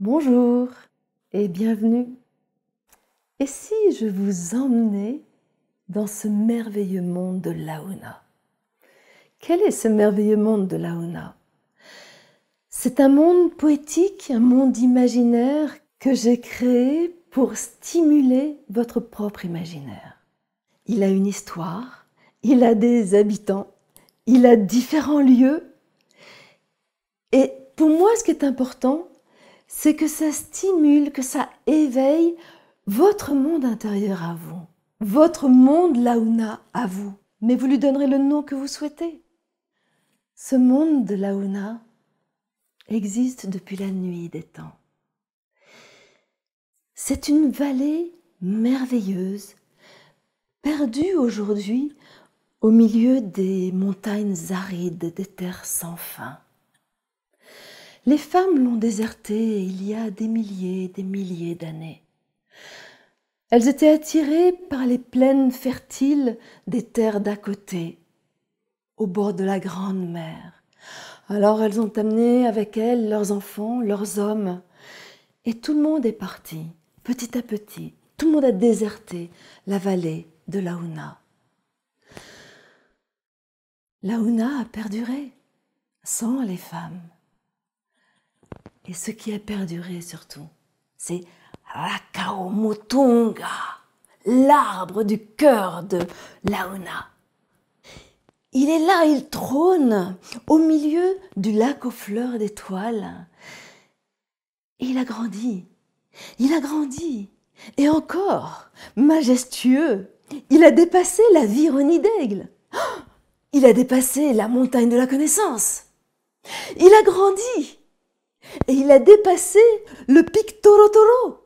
Bonjour et bienvenue. Et si je vous emmenais dans ce merveilleux monde de Laouna? Quel est ce merveilleux monde de Laouna? C'est un monde poétique, un monde imaginaire que j'ai créé pour stimuler votre propre imaginaire. Il a une histoire, il a des habitants, il a différents lieux. Et pour moi, ce qui est important, c'est que ça stimule, que ça éveille votre monde intérieur à vous, votre monde Laouna à vous. Mais vous lui donnerez le nom que vous souhaitez. Ce monde de Laouna existe depuis la nuit des temps. C'est une vallée merveilleuse, perdue aujourd'hui au milieu des montagnes arides, des terres sans fin. Les femmes l'ont désertée il y a des milliers d'années. Elles étaient attirées par les plaines fertiles des terres d'à côté, au bord de la grande mer. Alors elles ont amené avec elles leurs enfants, leurs hommes, et tout le monde est parti, petit à petit. Tout le monde a déserté la vallée de Laouna. Laouna a perduré sans les femmes. Et ce qui a perduré surtout, c'est Rakaumutunga, l'arbre du cœur de Laouna. Il est là, il trône au milieu du lac aux fleurs d'étoiles. Et il a grandi, et encore, majestueux, il a dépassé la Vironie d'Aigle. Il a dépassé la montagne de la connaissance. Il a grandi. Et il a dépassé le pic Torotoro.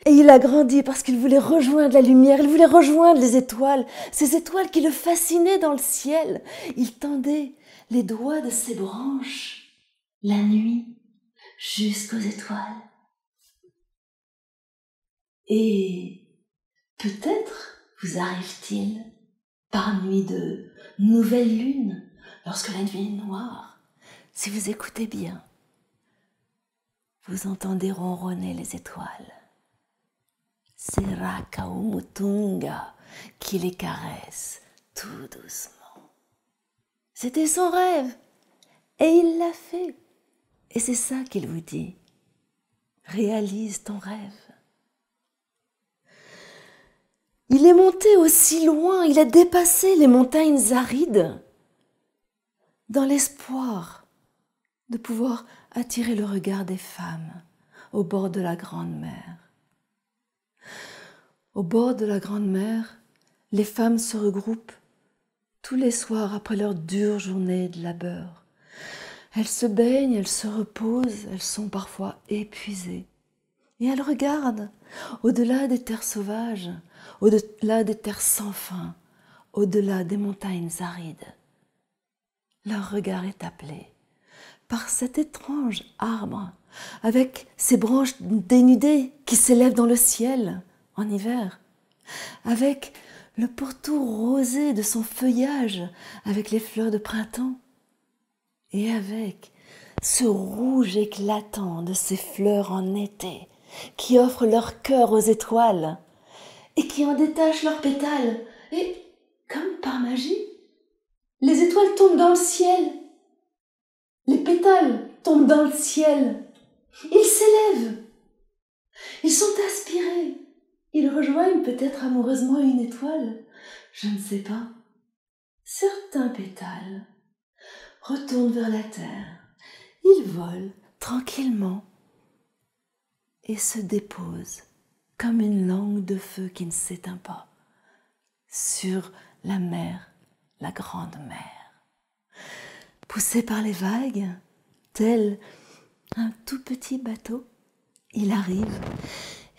Et il a grandi parce qu'il voulait rejoindre la lumière, il voulait rejoindre les étoiles, ces étoiles qui le fascinaient dans le ciel. Il tendait les doigts de ses branches, la nuit, jusqu'aux étoiles. Et peut-être vous arrive-t-il, par nuit de nouvelle lune, lorsque la nuit est noire, si vous écoutez bien, vous entendez ronronner les étoiles. C'est Rakaumutunga qui les caresse tout doucement. C'était son rêve et il l'a fait. Et c'est ça qu'il vous dit. Réalise ton rêve. Il est monté aussi loin, il a dépassé les montagnes arides dans l'espoir de pouvoir attirer le regard des femmes au bord de la grande mer. Au bord de la grande mer, les femmes se regroupent tous les soirs après leur dure journée de labeur. Elles se baignent, elles se reposent, elles sont parfois épuisées. Et elles regardent au-delà des terres sauvages, au-delà des terres sans fin, au-delà des montagnes arides. Leur regard est appelé par cet étrange arbre avec ses branches dénudées qui s'élèvent dans le ciel en hiver, avec le pourtour rosé de son feuillage avec les fleurs de printemps et avec ce rouge éclatant de ses fleurs en été qui offrent leur cœur aux étoiles et qui en détachent leurs pétales. Et, comme par magie, les étoiles tombent dans le ciel. Les pétales tombent dans le ciel. Ils s'élèvent. Ils sont aspirés. Ils rejoignent peut-être amoureusement une étoile. Je ne sais pas. Certains pétales retournent vers la terre. Ils volent tranquillement et se déposent comme une langue de feu qui ne s'éteint pas sur la mer, la grande mer. Poussé par les vagues, tel un tout petit bateau, il arrive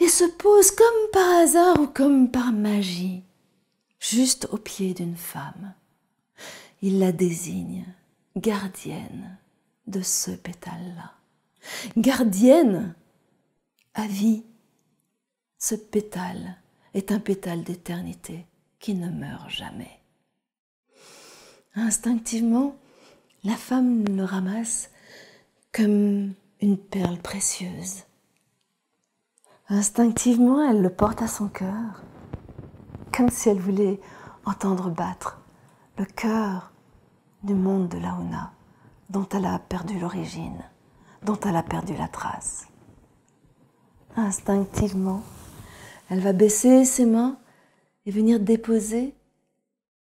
et se pose comme par hasard ou comme par magie, juste au pied d'une femme. Il la désigne gardienne de ce pétale-là. Gardienne à vie. Ce pétale est un pétale d'éternité qui ne meurt jamais. Instinctivement, la femme le ramasse comme une perle précieuse. Instinctivement, elle le porte à son cœur, comme si elle voulait entendre battre le cœur du monde de Launa, dont elle a perdu l'origine, dont elle a perdu la trace. Instinctivement, elle va baisser ses mains et venir déposer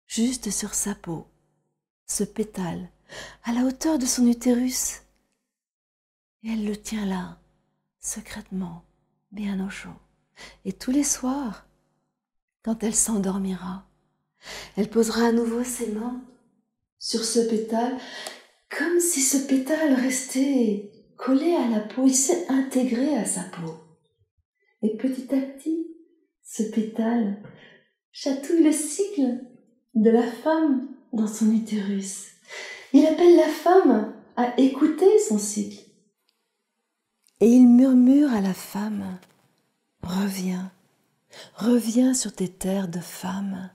juste sur sa peau ce pétale à la hauteur de son utérus. Et elle le tient là, secrètement, bien au chaud. Et tous les soirs, quand elle s'endormira, elle posera à nouveau ses mains sur ce pétale, comme si ce pétale restait collé à la peau, il s'est intégré à sa peau. Et petit à petit, ce pétale chatouille le cycle de la femme dans son utérus. Il appelle la femme à écouter son cycle. Et il murmure à la femme, reviens, reviens sur tes terres de femme,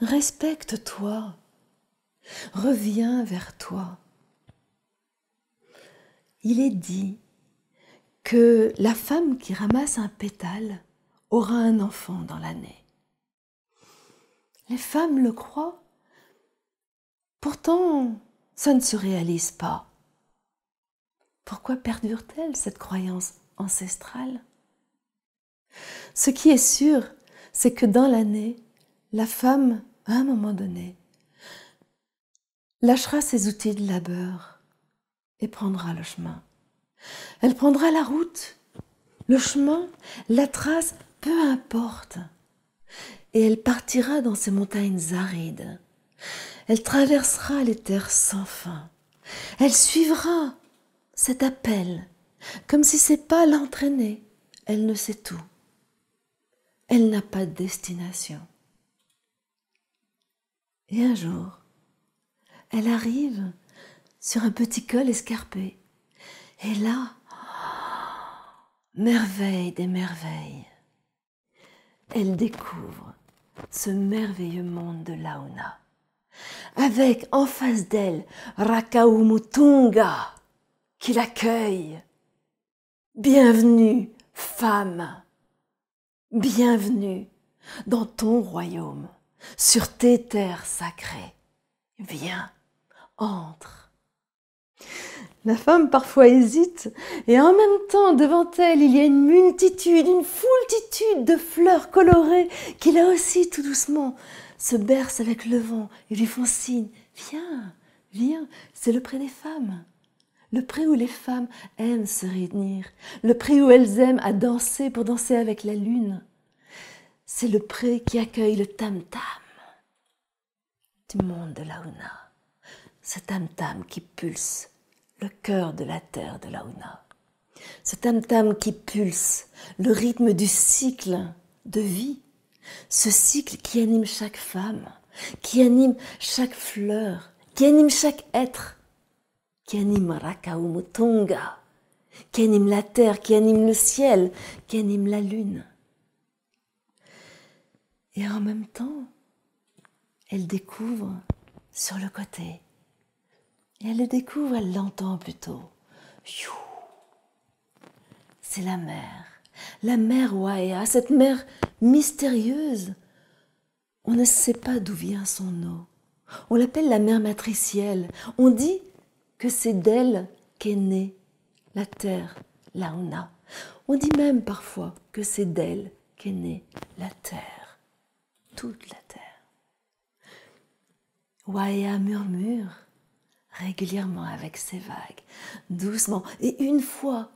respecte-toi, reviens vers toi. Il est dit que la femme qui ramasse un pétale aura un enfant dans l'année. Les femmes le croient, pourtant ça ne se réalise pas. Pourquoi perdure-t-elle cette croyance ancestrale? Ce qui est sûr, c'est que dans l'année, la femme, à un moment donné, lâchera ses outils de labeur et prendra le chemin. Elle prendra la route, le chemin, la trace, peu importe. Et elle partira dans ces montagnes arides. Elle traversera les terres sans fin. Elle suivra cet appel, comme si ses pas l'entraînaient. Elle ne sait tout. Elle n'a pas de destination. Et un jour, elle arrive sur un petit col escarpé. Et là, merveille des merveilles, elle découvre ce merveilleux monde de Launa, avec en face d'elle Rakauumutunga qui l'accueille. Bienvenue, femme, bienvenue dans ton royaume, sur tes terres sacrées. Viens, entre. La femme parfois hésite et en même temps devant elle il y a une multitude, une foultitude de fleurs colorées qui là aussi tout doucement se bercent avec le vent et lui font signe. Viens, viens, c'est le pré des femmes. Le pré où les femmes aiment se réunir, le pré où elles aiment à danser pour danser avec la lune. C'est le pré qui accueille le tam-tam du monde de Launa, ce tam-tam qui pulse le cœur de la terre de Launa. Ce tam-tam qui pulse le rythme du cycle de vie, ce cycle qui anime chaque femme, qui anime chaque fleur, qui anime chaque être, qui anime Rakauumutunga, qui anime la terre, qui anime le ciel, qui anime la lune. Et en même temps, elle découvre sur le côté. Et elle le découvre, elle l'entend plutôt. C'est la mer Waea, cette mer mystérieuse. On ne sait pas d'où vient son eau. On l'appelle la mer matricielle. On dit que c'est d'elle qu'est née la terre, Launa. On dit même parfois que c'est d'elle qu'est née la terre, toute la terre. Waea murmure régulièrement avec ses vagues, doucement. Et une fois,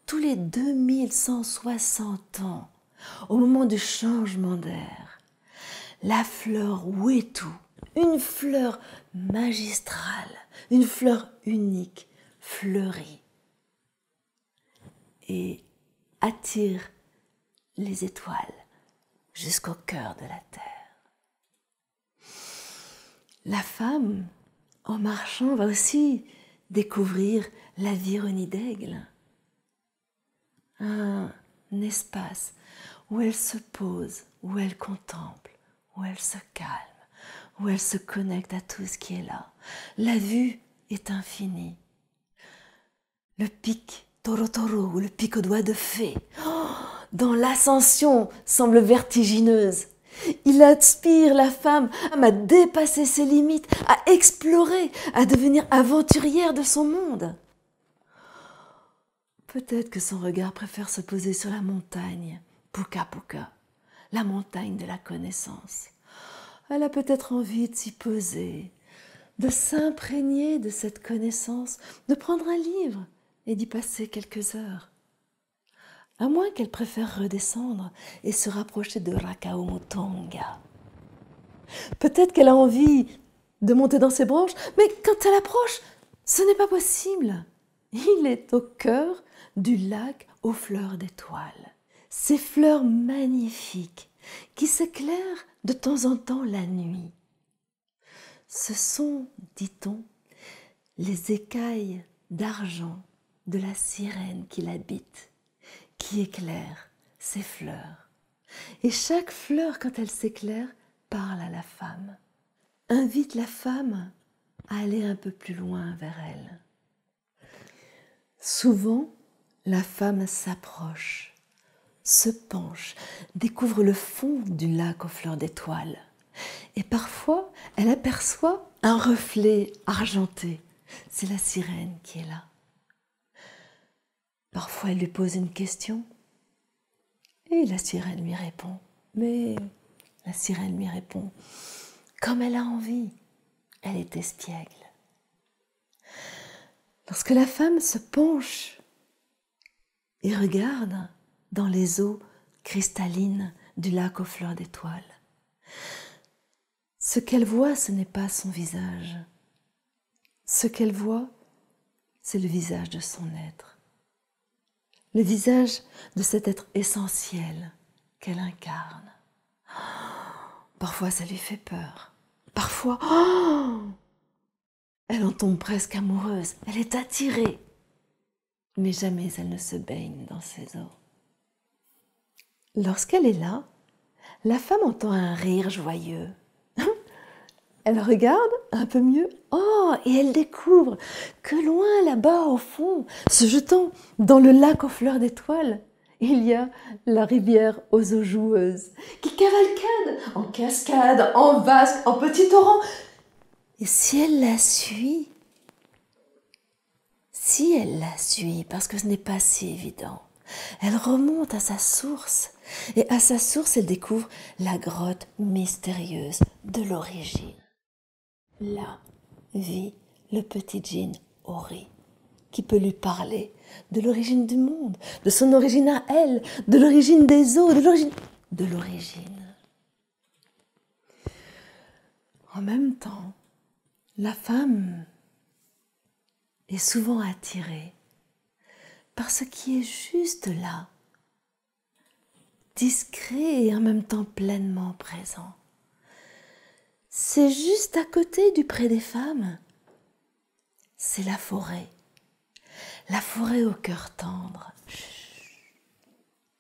tous les 2160 ans, au moment du changement d'air, la fleur Wetu, une fleur magistrale, une fleur unique, fleurit et attire les étoiles jusqu'au cœur de la terre. La femme, en marchant, va aussi découvrir la Vironie d'Aigle, un espace où elle se pose, où elle contemple, où elle se calme, où elle se connecte à tout ce qui est là. La vue est infinie. le pic Toro Toro ou le pic aux doigts de fée, dont l'ascension semble vertigineuse. Il inspire la femme à dépasser ses limites, à explorer, à devenir aventurière de son monde. Peut-être que son regard préfère se poser sur la montagne, Puka Puka, la montagne de la connaissance. Elle a peut-être envie de s'y poser, de s'imprégner de cette connaissance, de prendre un livre et d'y passer quelques heures. À moins qu'elle préfère redescendre et se rapprocher de Rakaumotonga. Peut-être qu'elle a envie de monter dans ses branches, mais quand elle approche, ce n'est pas possible. Il est au cœur du lac aux fleurs d'étoiles. Ces fleurs magnifiques qui s'éclairent de temps en temps la nuit. Ce sont, dit-on, les écailles d'argent de la sirène qui l'habite, qui éclaire ces fleurs. Et chaque fleur, quand elle s'éclaire, parle à la femme, invite la femme à aller un peu plus loin vers elle. Souvent, la femme s'approche, se penche, découvre le fond du lac aux fleurs d'étoiles. Et parfois, elle aperçoit un reflet argenté. C'est la sirène qui est là. Parfois, elle lui pose une question et la sirène lui répond. Mais la sirène lui répond comme elle a envie. Elle est espiègle. Lorsque la femme se penche et regarde dans les eaux cristallines du lac aux fleurs d'étoiles, ce qu'elle voit, ce n'est pas son visage. Ce qu'elle voit, c'est le visage de son être. Le visage de cet être essentiel qu'elle incarne. Parfois, ça lui fait peur. Parfois, elle en tombe presque amoureuse. Elle est attirée. Mais jamais elle ne se baigne dans ces eaux. Lorsqu'elle est là, la femme entend un rire joyeux. Elle regarde un peu mieux, et elle découvre que loin là-bas au fond, se jetant dans le lac aux fleurs d'étoiles, il y a la rivière aux eaux joueuses qui cavalcade en cascade, en vasque, en petit torrent. Et si elle la suit, parce que ce n'est pas si évident, elle remonte à sa source, et à sa source, elle découvre la grotte mystérieuse de l'origine. Là vit le petit djinn Ori, qui peut lui parler de l'origine du monde, de son origine à elle, de l'origine des eaux, de l'origine. En même temps, la femme est souvent attirée par ce qui est juste là, discret et en même temps pleinement présent. C'est juste à côté du pré des femmes. C'est la forêt au cœur tendre.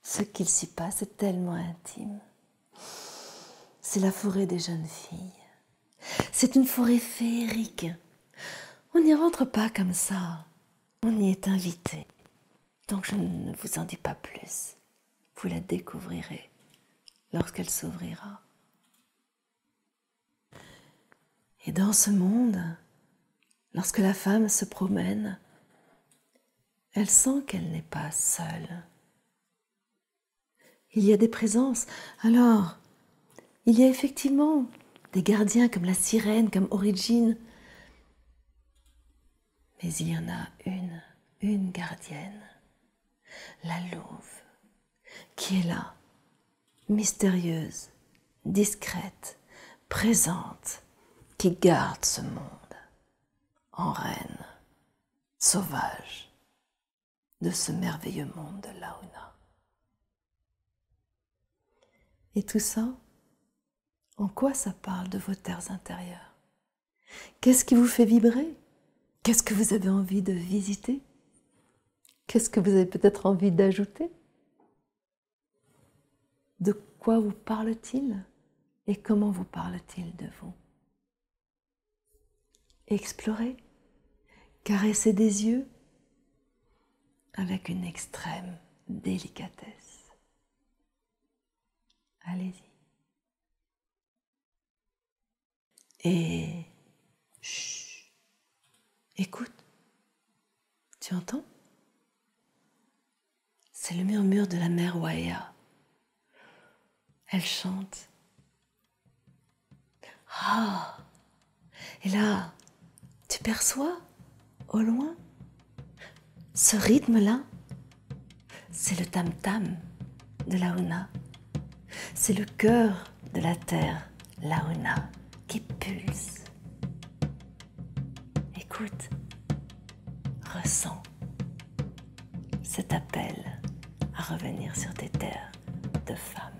Ce qu'il s'y passe est tellement intime. C'est la forêt des jeunes filles. C'est une forêt féerique. On n'y rentre pas comme ça. On y est invité. Donc je ne vous en dis pas plus. Vous la découvrirez lorsqu'elle s'ouvrira. Et dans ce monde, lorsque la femme se promène, elle sent qu'elle n'est pas seule. Il y a des présences. Alors, il y a effectivement des gardiens comme la sirène, comme Origine. Mais il y en a une gardienne, la louve, qui est là, mystérieuse, discrète, présente, qui garde ce monde en reine, sauvage, de ce merveilleux monde de Launa. Et tout ça, en quoi ça parle de vos terres intérieures? Qu'est-ce qui vous fait vibrer? Qu'est-ce que vous avez envie de visiter? Qu'est-ce que vous avez peut-être envie d'ajouter? De quoi vous parle-t-il? Et comment vous parle-t-il de vous? Explorez, caressez des yeux, avec une extrême délicatesse. Allez-y. Et chut, écoute, tu entends? C'est le murmure de la mer Waea. Elle chante. Ah, et là, tu perçois, au loin, ce rythme-là, c'est le tam-tam de Launa. C'est le cœur de la terre, Launa, qui pulse. Écoute, ressens cet appel à revenir sur tes terres de femme.